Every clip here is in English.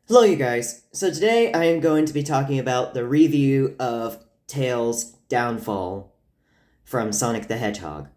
Hello, you guys. So today I am going to be talking about the review of Tails' Downfall from Sonic the Hedgehog.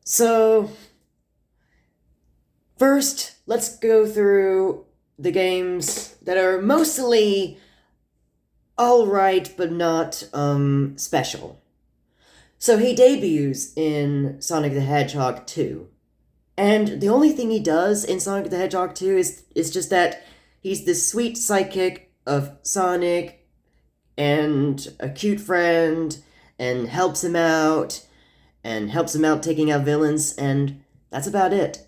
So, first, let's go through the games that are mostly alright but not, special. So he debuts in Sonic the Hedgehog 2. And the only thing he does in Sonic the Hedgehog 2 is just that he's this sweet sidekick of Sonic and a cute friend and helps him out taking out villains, and that's about it.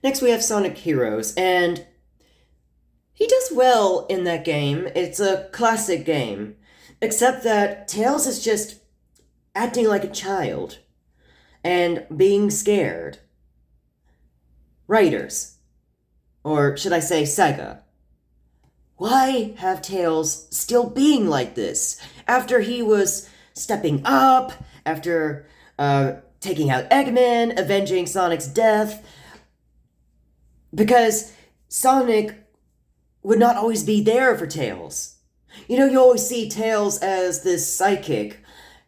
Next, we have Sonic Heroes, and he does well in that game. It's a classic game, except that Tails is just acting like a child and being scared. Writers, or should I say Sega, why have Tails still being like this after he was stepping up, after taking out Eggman, avenging Sonic's death? Because Sonic would not always be there for Tails. You know, you always see Tails as this sidekick.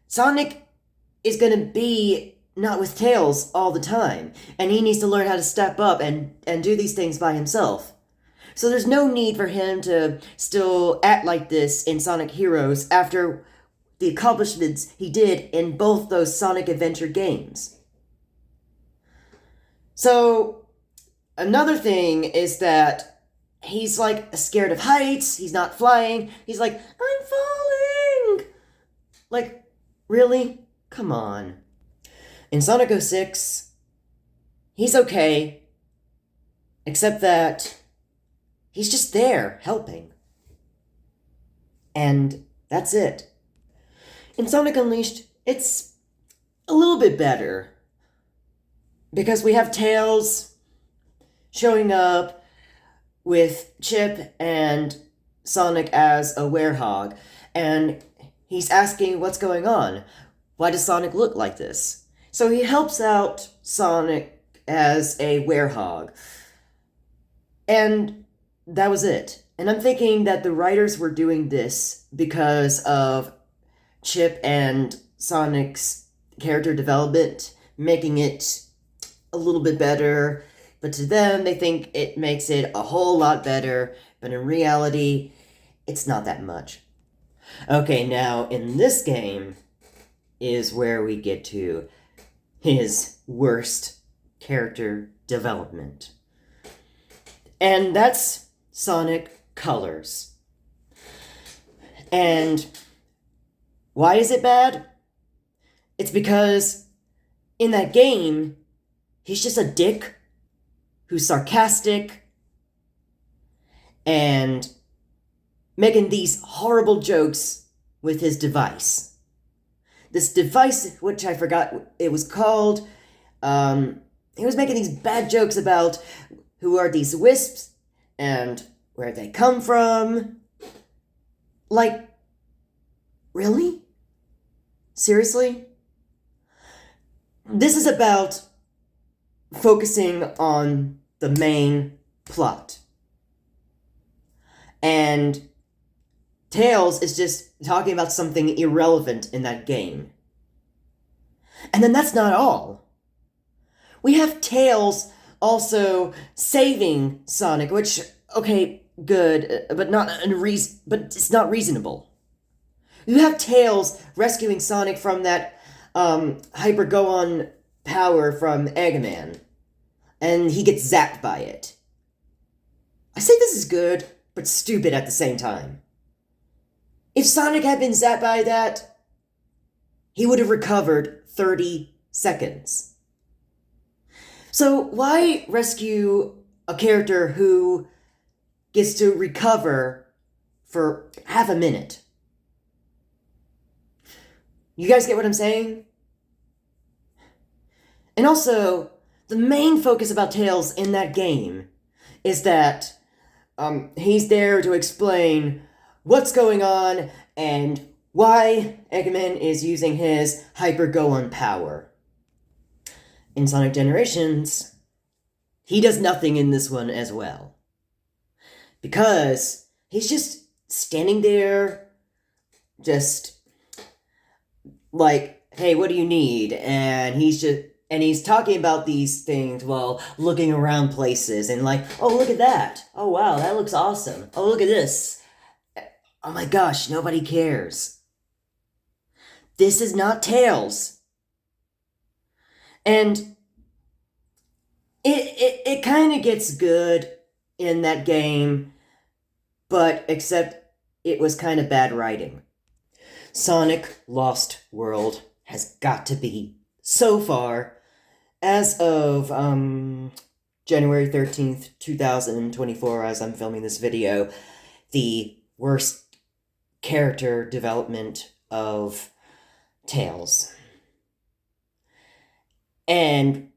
Sonic is gonna be not with Tails all the time, and he needs to learn how to step up and do these things by himself. So there's no need for him to still act like this in Sonic Heroes after the accomplishments he did in both those Sonic Adventure games. So, another thing is that he's like scared of heights, he's not flying, he's like, I'm falling! Like, really? Come on. In Sonic 06, he's okay, except that he's just there, helping. And that's it. In Sonic Unleashed, it's a little bit better. Because we have Tails showing up with Chip and Sonic as a werehog, and he's asking what's going on. Why does Sonic look like this? So he helps out Sonic as a werehog. And that was it. And I'm thinking that the writers were doing this because of Chip and Sonic's character development, making it a little bit better. But to them, they think it makes it a whole lot better. But in reality, it's not that much. Okay, now in this game is where we get to his worst character development. And that's Sonic Colors. And why is it bad? It's because in that game, he's just a dick who's sarcastic and making these horrible jokes with his device. This device, which I forgot it was called, he was making these bad jokes about who are these wisps and where they come from. Like, really? Seriously? This is about focusing on the main plot. And Tails is just talking about something irrelevant in that game. And then that's not all. We have Tails also saving Sonic, which, okay, good, but but it's not reasonable. You have Tails rescuing Sonic from that Hyper Gohan power from Eggman, and he gets zapped by it. I say this is good, but stupid at the same time. If Sonic had been zapped by that, he would have recovered 30 seconds. So why rescue a character who gets to recover for half a minute? You guys get what I'm saying? And also, the main focus about Tails in that game is that he's there to explain what's going on and why Eggman is using his Hyper Gohan power. In Sonic Generations, he does nothing in this one as well. because he's just standing there, just like, hey, what do you need? And he's talking about these things while looking around places and like, oh, look at that. Oh, wow, that looks awesome. Oh, look at this. Oh my gosh, nobody cares. This is not Tails. And it kind of gets good in that game, but except it was kind of bad writing. Sonic Lost World has got to be, so far, as of January 13th, 2024, as I'm filming this video, the worst character development of Tails. And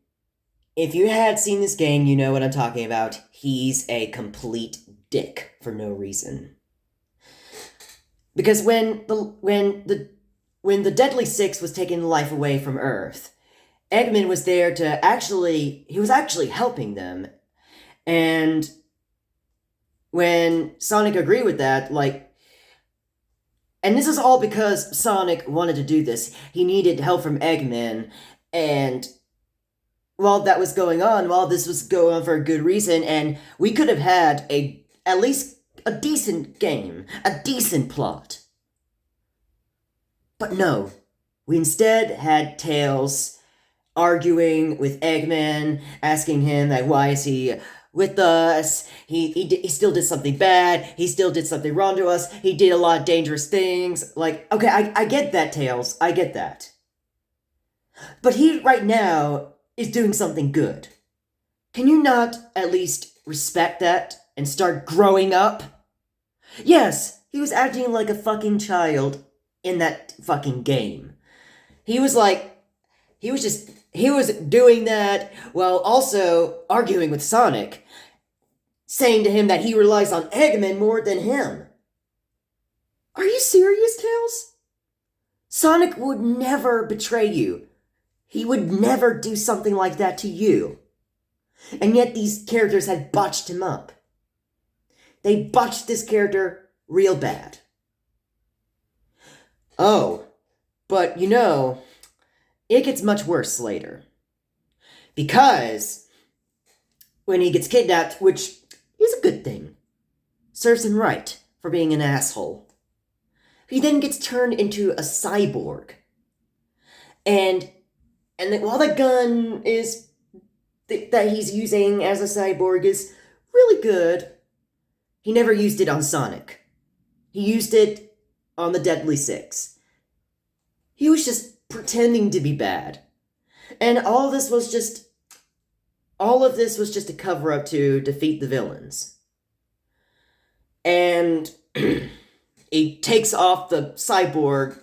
if you had seen this game, you know what I'm talking about. He's a complete dick for no reason. Because when the Deadly Six was taking life away from Earth, Eggman was there to he was actually helping them. And when Sonic agreed with that, and this is all because Sonic wanted to do this. He needed help from Eggman, and while that was going on, while this was going on for a good reason, and we could have had at least a decent game, a decent plot. But no, we instead had Tails arguing with Eggman, asking him that why is he with us? He still did something bad. He still did something wrong to us. He did a lot of dangerous things. Like, okay, I get that, Tails. I get that. But he, right now, is doing something good. Can you not at least respect that and start growing up? Yes, he was acting like a fucking child in that fucking game. He was doing that while also arguing with Sonic, saying to him that he relies on Eggman more than him. Are you serious, Tails? Sonic would never betray you. He would never do something like that to you. And yet these characters had botched him up. They botched this character real bad. Oh, but it gets much worse later. Because when he gets kidnapped, which is a good thing, serves him right for being an asshole, he then gets turned into a cyborg. And while the gun is that he's using as a cyborg is really good, he never used it on Sonic. He used it on the Deadly Six. He was just pretending to be bad. And all of this was just a cover-up to defeat the villains. And he takes off the cyborg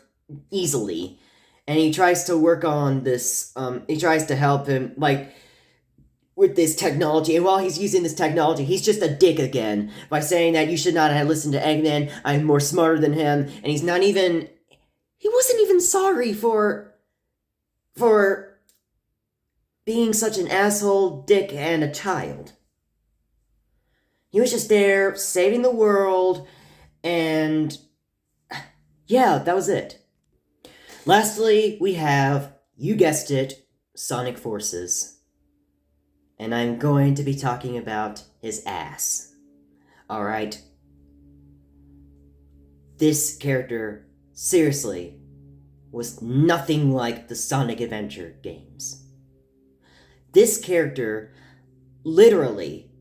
easily. And he tries to work on this, he tries to help him, with this technology. And while he's using this technology, he's just a dick again by saying that you should not have listened to Eggman, I'm more smarter than him, and he wasn't even sorry for being such an asshole, dick, and a child. He was just there, saving the world, and yeah, that was it. Lastly, we have, you guessed it, Sonic Forces. And I'm going to be talking about his ass. Alright? This character, seriously, was nothing like the Sonic Adventure games. This character, literally,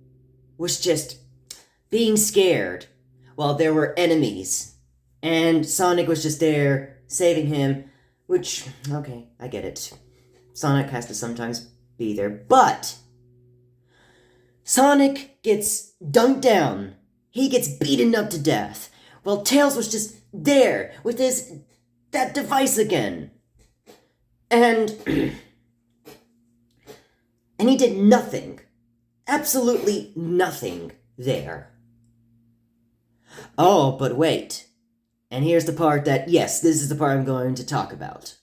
was just being scared while there were enemies. And Sonic was just there, saving him. Which, okay, I get it. Sonic has to sometimes be there, but Sonic gets dunked down. He gets beaten up to death, while Tails was just there with that device again. And and he did nothing. Absolutely nothing there. Oh, but wait. And here's the part that, yes, this is the part I'm going to talk about.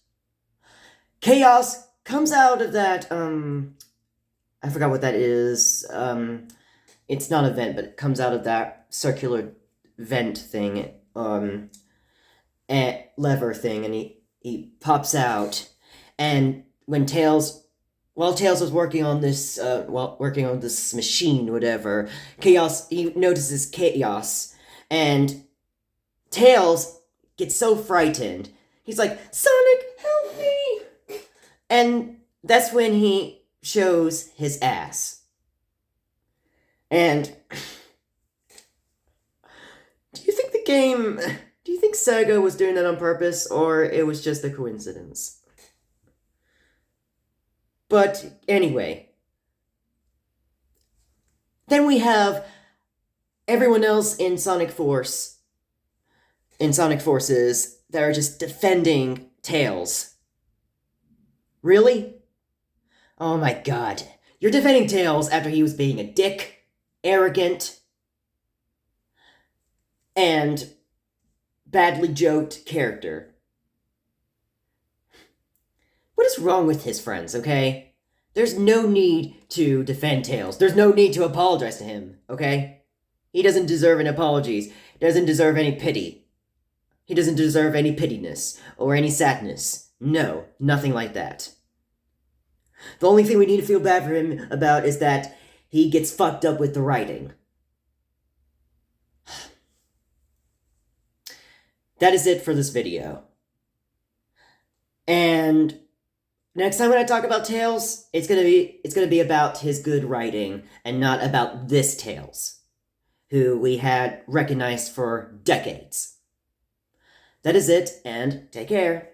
Chaos comes out of that, I forgot what that is. it's not a vent, but it comes out of that circular vent thing, lever thing, and he pops out, and when Tails was working on this, working on this machine, whatever, he notices Chaos, and Tails gets so frightened, he's like, Sonic, help me! And that's when he shows his ass. And do you think Sega was doing that on purpose, or it was just a coincidence? But anyway, then we have everyone else in Sonic Forces that are just defending Tails. Really? Oh my god. You're defending Tails after he was being a dick, arrogant, and badly joked character. What is wrong with his friends, okay? There's no need to defend Tails. There's no need to apologize to him, okay? He doesn't deserve any apologies. He doesn't deserve any pity. He doesn't deserve any pittiness or any sadness. No, nothing like that. The only thing we need to feel bad for him about is that he gets fucked up with the writing. That is it for this video. And next time when I talk about Tails, it's gonna be about his good writing and not about this Tails, who we had recognized for decades. That is it, and take care.